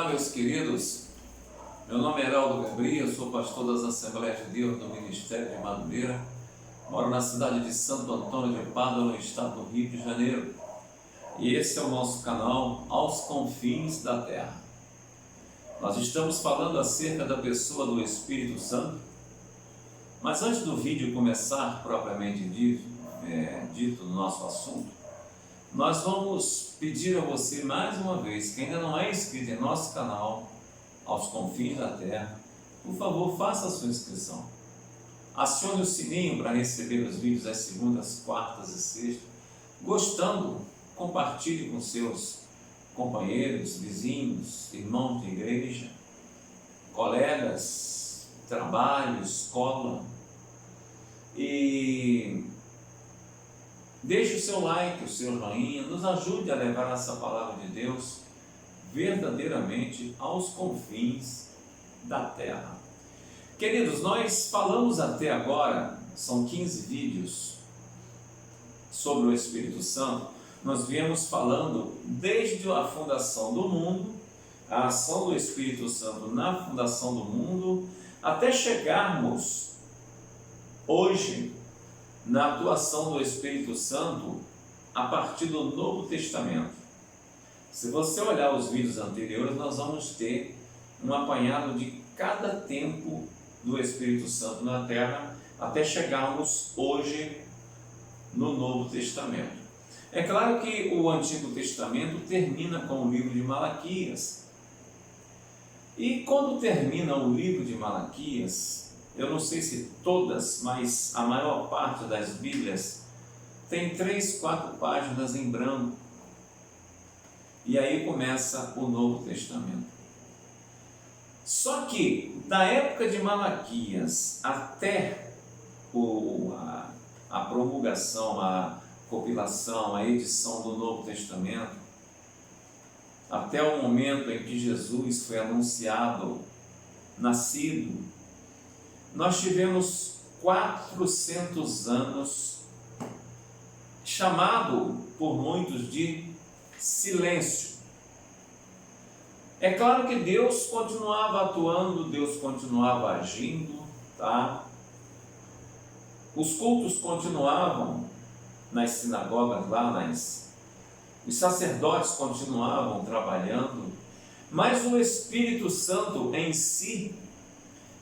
Olá, meus queridos. Meu nome é Heraldo Gabriel, eu sou pastor das Assembleias de Deus no Ministério de Madureira. Moro na cidade de Santo Antônio de Pádua, no estado do Rio de Janeiro. E esse é o nosso canal Aos Confins da Terra. Nós estamos falando acerca da pessoa do Espírito Santo. Mas antes do vídeo começar propriamente dito no nosso assunto, nós vamos pedir a você mais uma vez, que ainda não é inscrito em nosso canal Aos Confins da Terra, por favor, faça a sua inscrição. Acione o sininho para receber os vídeos às segundas, quartas e sextas. Gostando, compartilhe com seus companheiros, vizinhos, irmãos de igreja, colegas, trabalho, escola. E deixe o seu like, o seu joinha, nos ajude a levar essa palavra de Deus verdadeiramente aos confins da terra. Queridos, nós falamos até agora, são 15 vídeos sobre o Espírito Santo. Nós viemos falando desde a fundação do mundo, a ação do Espírito Santo na fundação do mundo, até chegarmos hoje na atuação do Espírito Santo a partir do Novo Testamento. Se você olhar os vídeos anteriores, nós vamos ter um apanhado de cada tempo do Espírito Santo na Terra, até chegarmos hoje no Novo Testamento. É claro que o Antigo Testamento termina com o livro de Malaquias. E quando termina o livro de Malaquias, eu não sei se todas, mas a maior parte das Bíblias tem 3, 4 páginas em branco. E aí começa o Novo Testamento. Só que, da época de Malaquias até a promulgação, a compilação, a edição do Novo Testamento, até o momento em que Jesus foi anunciado, nascido, nós tivemos 400 anos, chamado por muitos de silêncio. É claro que Deus continuava atuando, Deus continuava agindo, tá? Os cultos continuavam nas sinagogas lá, os sacerdotes continuavam trabalhando, mas o Espírito Santo em si,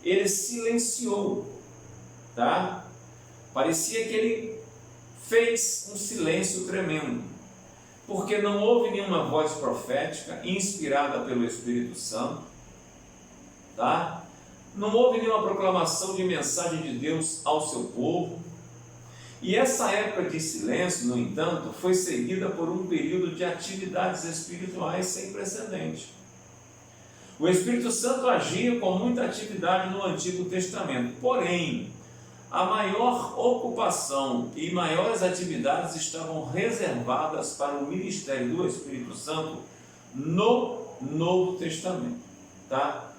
ele silenciou, tá? Parecia que ele fez um silêncio tremendo, porque não houve nenhuma voz profética inspirada pelo Espírito Santo, tá? Não houve nenhuma proclamação de mensagem de Deus ao seu povo. E essa época de silêncio, no entanto, foi seguida por um período de atividades espirituais sem precedente. O Espírito Santo agia com muita atividade no Antigo Testamento, porém, a maior ocupação e maiores atividades estavam reservadas para o ministério do Espírito Santo no Novo Testamento, tá?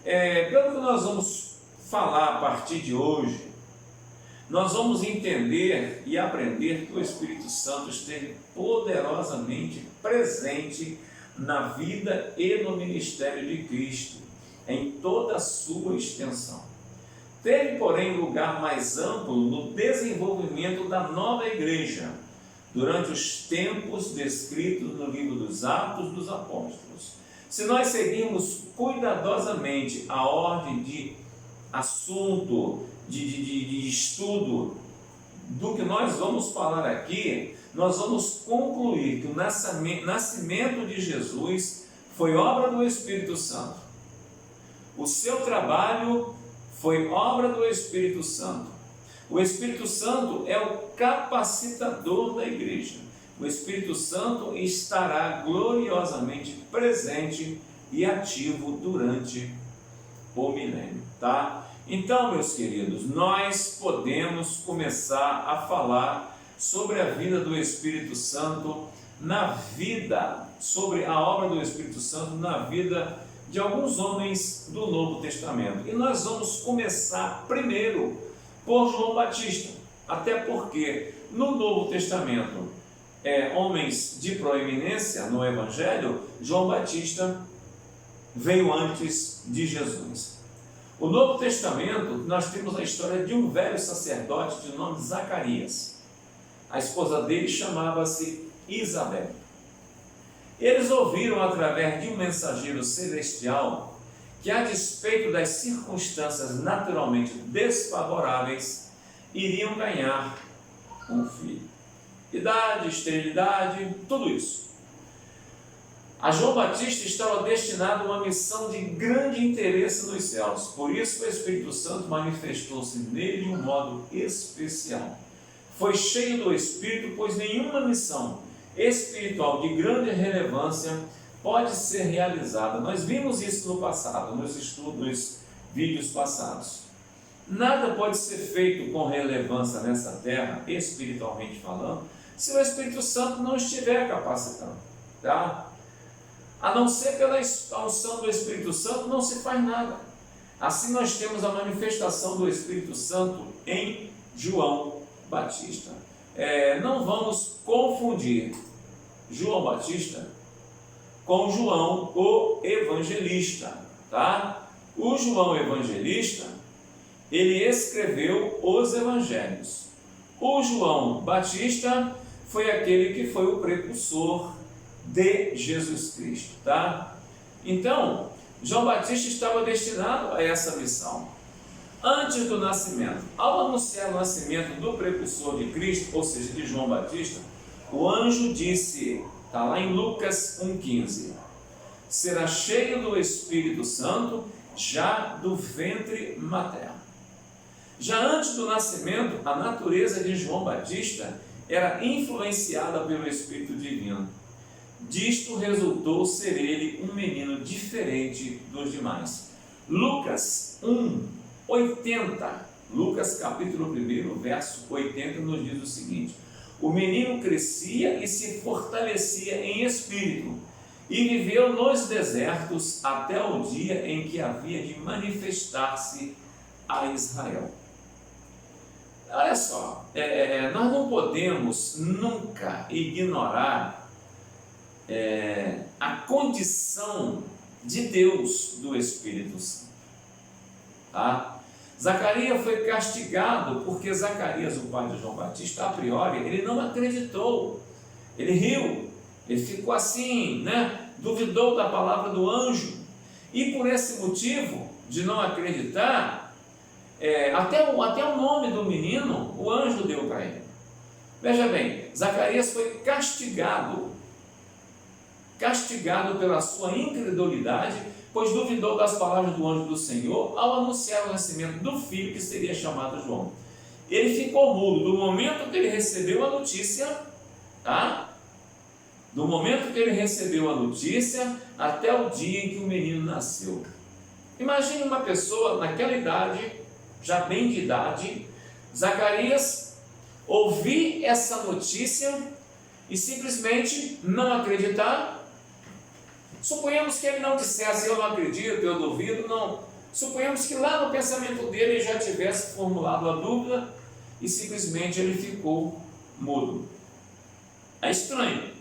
Pelo que nós vamos falar a partir de hoje, nós vamos entender e aprender que o Espírito Santo esteve poderosamente presente na vida e no ministério de Cristo, em toda a sua extensão. Teve, porém, lugar mais amplo no desenvolvimento da nova igreja, durante os tempos descritos no livro dos Atos dos Apóstolos. Se nós seguirmos cuidadosamente a ordem de assunto, de estudo do que nós vamos falar aqui, nós vamos concluir que o nascimento de Jesus foi obra do Espírito Santo. O seu trabalho foi obra do Espírito Santo. O Espírito Santo é o capacitador da igreja. O Espírito Santo estará gloriosamente presente e ativo durante o milênio, tá? Então, meus queridos, nós podemos começar a falar sobre a vida do Espírito Santo sobre a obra do Espírito Santo na vida de alguns homens do Novo Testamento. E nós vamos começar primeiro por João Batista, até porque no Novo Testamento homens de proeminência no Evangelho, João Batista veio antes de Jesus. O Novo Testamento, nós temos a história de um velho sacerdote de nome Zacarias. A esposa dele chamava-se Isabel. Eles ouviram através de um mensageiro celestial que, a despeito das circunstâncias naturalmente desfavoráveis, iriam ganhar um filho. Idade, esterilidade, tudo isso. A João Batista estava destinado a uma missão de grande interesse nos céus. Por isso o Espírito Santo manifestou-se nele de um modo especial. Foi cheio do Espírito, pois nenhuma missão espiritual de grande relevância pode ser realizada. Nós vimos isso no passado, nos estudos, nos vídeos passados. Nada pode ser feito com relevância nessa terra, espiritualmente falando, se o Espírito Santo não estiver capacitando, tá? A não ser pela unção do Espírito Santo, não se faz nada. Assim nós temos a manifestação do Espírito Santo em João Batista. Não vamos confundir João Batista com João o Evangelista, tá? O João Evangelista, ele escreveu os Evangelhos. O João Batista foi aquele que foi o precursor de Jesus Cristo, tá? Então, João Batista estava destinado a essa missão. Antes do nascimento, ao anunciar o nascimento do precursor de Cristo, ou seja, de João Batista, o anjo disse, está lá em Lucas 1,15, será cheio do Espírito Santo já do ventre materno. Já antes do nascimento, a natureza de João Batista era influenciada pelo Espírito Divino. Disto resultou ser ele um menino diferente dos demais. Lucas 1:80, Lucas capítulo 1, verso 80, nos diz o seguinte: o menino crescia e se fortalecia em espírito, e viveu nos desertos até o dia em que havia de manifestar-se a Israel. Olha só, nós não podemos nunca ignorar a condição de Deus do Espírito Santo, tá? Zacarias foi castigado porque Zacarias, o pai de João Batista, a priori, ele não acreditou, ele riu, ele ficou assim, duvidou da palavra do anjo, e por esse motivo de não acreditar, até o nome do menino, o anjo deu para ele. Veja bem, Zacarias foi castigado pela sua incredulidade, pois duvidou das palavras do anjo do Senhor ao anunciar o nascimento do filho que seria chamado João. Ele ficou mudo do momento que ele recebeu a notícia, tá? Do momento que ele recebeu a notícia até o dia em que o menino nasceu. Imagine uma pessoa naquela idade, já bem de idade, Zacarias ouvir essa notícia e simplesmente não acreditar. Suponhamos que ele não dissesse, eu não acredito, eu duvido, não. Suponhamos que lá no pensamento dele ele já tivesse formulado a dúvida e simplesmente ele ficou mudo. É estranho,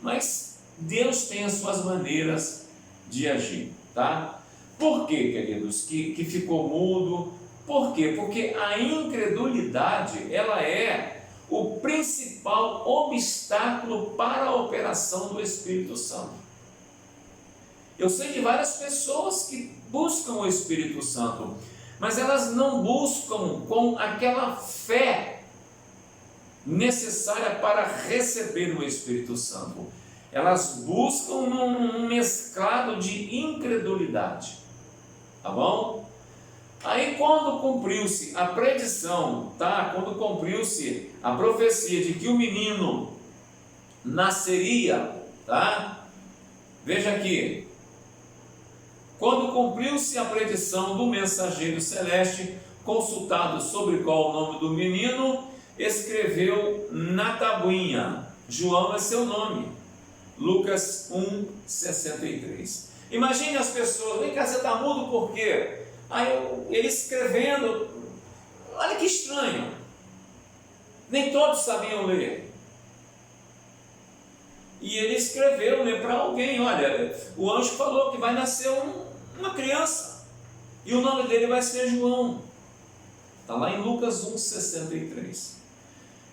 mas Deus tem as suas maneiras de agir, tá? Por quê, queridos, que ficou mudo? Por quê? Porque a incredulidade, ela é o principal obstáculo para a operação do Espírito Santo. Eu sei de várias pessoas que buscam o Espírito Santo, mas elas não buscam com aquela fé necessária para receber o Espírito Santo. Elas buscam num mesclado de incredulidade, tá bom? Aí quando cumpriu-se a predição, tá? Quando cumpriu-se a profecia de que o menino nasceria, tá? Veja aqui. Quando cumpriu-se a predição do mensageiro celeste, consultado sobre qual o nome do menino, escreveu na tabuinha, João é seu nome, Lucas 1:63. Imagine as pessoas, vem cá, você está mudo por quê? Aí ele escrevendo, olha que estranho, nem todos sabiam ler. E ele escreveu, né, para alguém: olha, o anjo falou que vai nascer uma criança, e o nome dele vai ser João. Está lá em Lucas 1,63.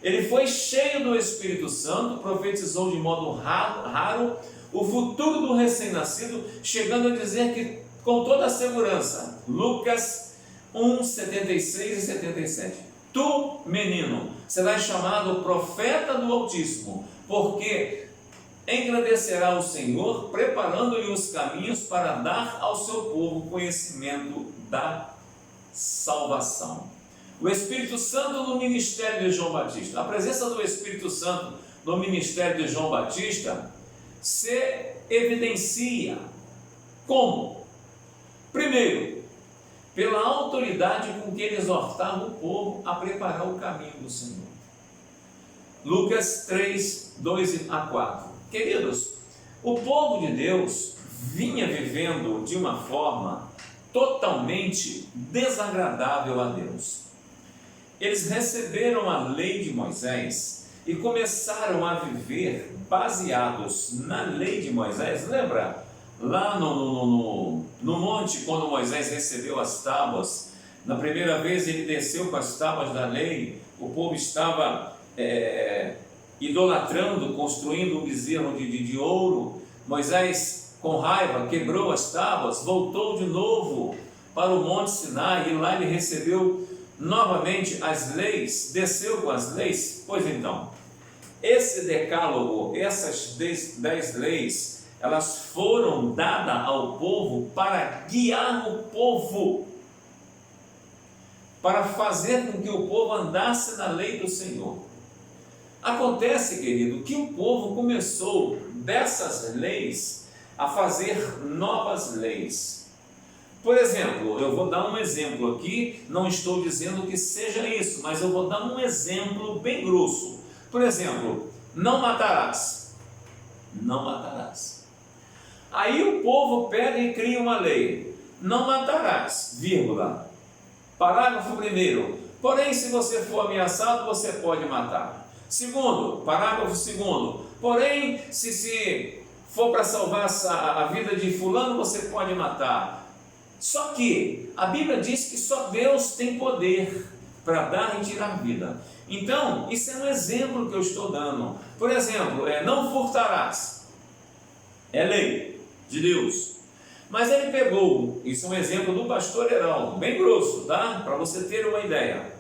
Ele foi cheio do Espírito Santo, profetizou de modo raro o futuro do recém-nascido, chegando a dizer que, com toda a segurança, Lucas 1,76 e 77, tu, menino, serás chamado profeta do Altíssimo, porque engrandecerá o Senhor, preparando-lhe os caminhos para dar ao seu povo conhecimento da salvação. O Espírito Santo no ministério de João Batista. A presença do Espírito Santo no ministério de João Batista se evidencia como? Primeiro, pela autoridade com que ele exortava o povo a preparar o caminho do Senhor. Lucas 3, 2 a 4. Queridos, o povo de Deus vinha vivendo de uma forma totalmente desagradável a Deus. Eles receberam a lei de Moisés e começaram a viver baseados na lei de Moisés. Lembra lá no monte, quando Moisés recebeu as tábuas? Na primeira vez ele desceu com as tábuas da lei, o povo estava idolatrando, construindo um bezerro de ouro. Moisés, com raiva, quebrou as tábuas, voltou de novo para o monte Sinai, e lá ele recebeu novamente as leis, desceu com as leis. Pois então, esse decálogo, essas 10 leis, elas foram dadas ao povo para guiar o povo, para fazer com que o povo andasse na lei do Senhor. Acontece, querido, que o povo começou dessas leis a fazer novas leis. Por exemplo, eu vou dar um exemplo aqui, não estou dizendo que seja isso, mas eu vou dar um exemplo bem grosso. Por exemplo, não matarás. Não matarás. Aí o povo pega e cria uma lei: não matarás, vírgula. Parágrafo 1º. Porém, se você for ameaçado, você pode matar. Segundo, parágrafo 2º. Porém, se for para salvar a vida de fulano, você pode matar. Só que a Bíblia diz que só Deus tem poder para dar e tirar vida. Então, isso é um exemplo que eu estou dando. Por exemplo, não furtarás. É lei de Deus. Mas ele pegou, isso é um exemplo do pastor Heraldo, bem grosso, tá? Para você ter uma ideia.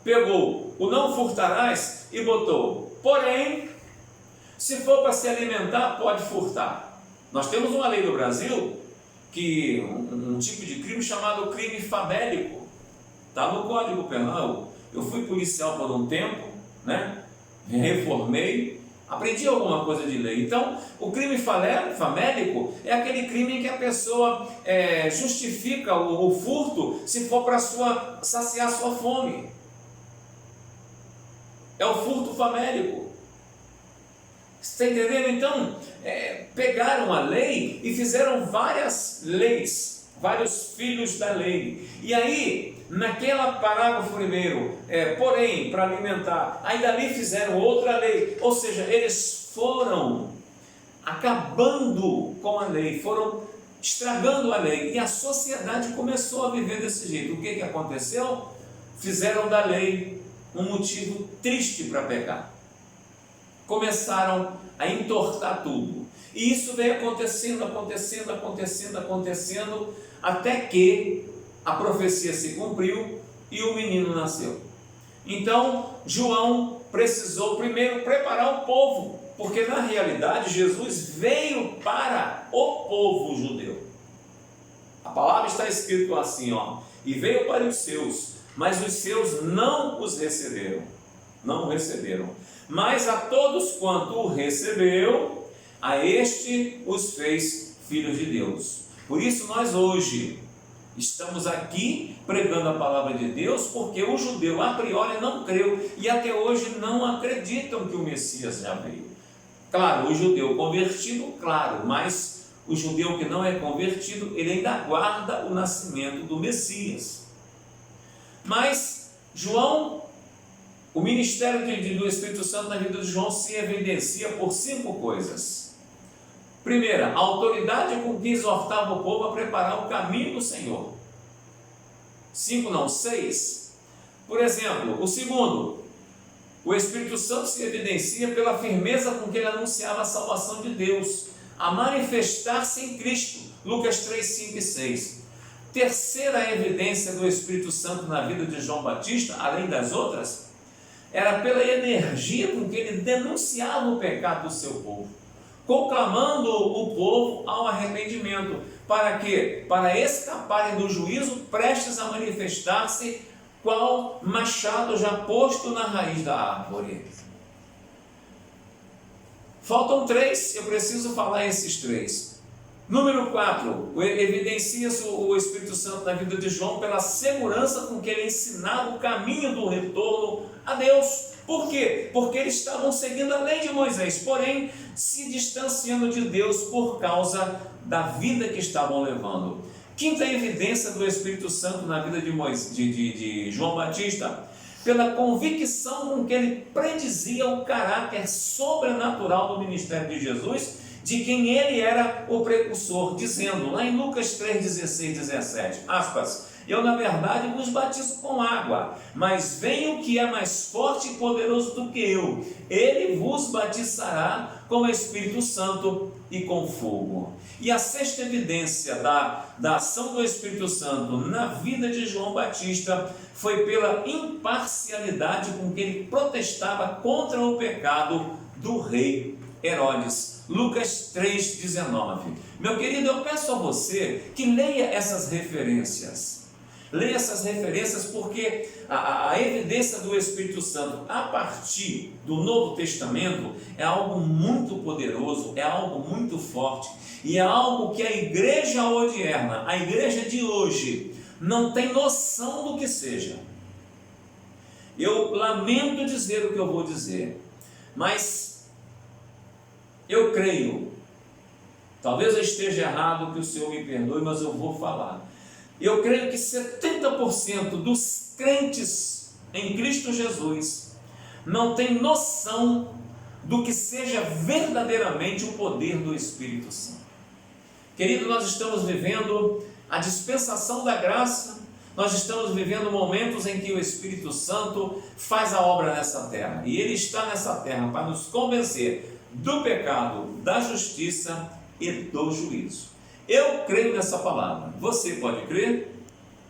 Pegou o não furtarás e botou: porém, se for para se alimentar, pode furtar. Nós temos uma lei no Brasil, que um tipo de crime chamado crime famélico, está no Código Penal. Eu fui policial por um tempo, né? Reformei, aprendi alguma coisa de lei. Então, o crime famélico é aquele crime em que a pessoa justifica o furto se for para saciar sua fome. É o furto famélico. Você está entendendo? Então, pegaram a lei e fizeram várias leis, vários filhos da lei. E aí, naquela parágrafo 1º, porém, para alimentar, aí dali fizeram outra lei. Ou seja, eles foram acabando com a lei, foram estragando a lei. E a sociedade começou a viver desse jeito. O que aconteceu? Fizeram da lei um motivo triste para pecar. Começaram a entortar tudo. E isso veio acontecendo, até que a profecia se cumpriu e o menino nasceu. Então, João precisou primeiro preparar o povo, porque na realidade Jesus veio para o povo judeu. A palavra está escrito assim, e veio para os seus, mas os seus não os receberam. Não o receberam. Mas a todos quanto o recebeu, a este os fez filhos de Deus. Por isso nós hoje estamos aqui pregando a palavra de Deus, porque o judeu a priori não creu e até hoje não acreditam que o Messias já veio. Claro, o judeu convertido, claro, mas o judeu que não é convertido, ele ainda aguarda o nascimento do Messias. Mas João, O ministério do Espírito Santo na vida de João se evidencia por 5 coisas. Primeira, a autoridade com que exortava o povo a preparar o caminho do Senhor. 5 não, 6. Por exemplo, o segundo, o Espírito Santo se evidencia pela firmeza com que ele anunciava a salvação de Deus, a manifestar-se em Cristo. Lucas 3, 5 e 6. Terceira evidência do Espírito Santo na vida de João Batista, além das outras, era pela energia com que ele denunciava o pecado do seu povo, conclamando o povo ao arrependimento. Para quê? Para escaparem do juízo prestes a manifestar-se, qual machado já posto na raiz da árvore. Faltam 3, eu preciso falar esses 3. Número 4, evidencia-se o Espírito Santo na vida de João pela segurança com que ele ensinava o caminho do retorno a Deus. Por quê? Porque eles estavam seguindo a lei de Moisés, porém se distanciando de Deus por causa da vida que estavam levando. Quinta evidência do Espírito Santo na vida de João Batista, pela convicção com que ele predizia o caráter sobrenatural do ministério de Jesus, de quem ele era o precursor, dizendo, lá em Lucas 3, 16, 17, aspas, eu na verdade vos batizo com água, mas vem o que é mais forte e poderoso do que eu, ele vos batizará com o Espírito Santo e com fogo. E a sexta evidência da ação do Espírito Santo na vida de João Batista foi pela imparcialidade com que ele protestava contra o pecado do rei Herodes. Lucas 3,19. Meu querido, eu peço a você que leia essas referências. Leia essas referências porque a evidência do Espírito Santo a partir do Novo Testamento é algo muito poderoso, é algo muito forte e é algo que a igreja odierna, a igreja de hoje, não tem noção do que seja. Eu lamento dizer o que eu vou dizer, mas eu creio, talvez eu esteja errado, que o Senhor me perdoe, mas eu vou falar. Eu creio que 70% dos crentes em Cristo Jesus não tem noção do que seja verdadeiramente o poder do Espírito Santo. Querido, nós estamos vivendo a dispensação da graça, nós estamos vivendo momentos em que o Espírito Santo faz a obra nessa terra, e Ele está nessa terra para nos convencer do pecado, da justiça e do juízo. Eu creio nessa palavra. Você pode crer?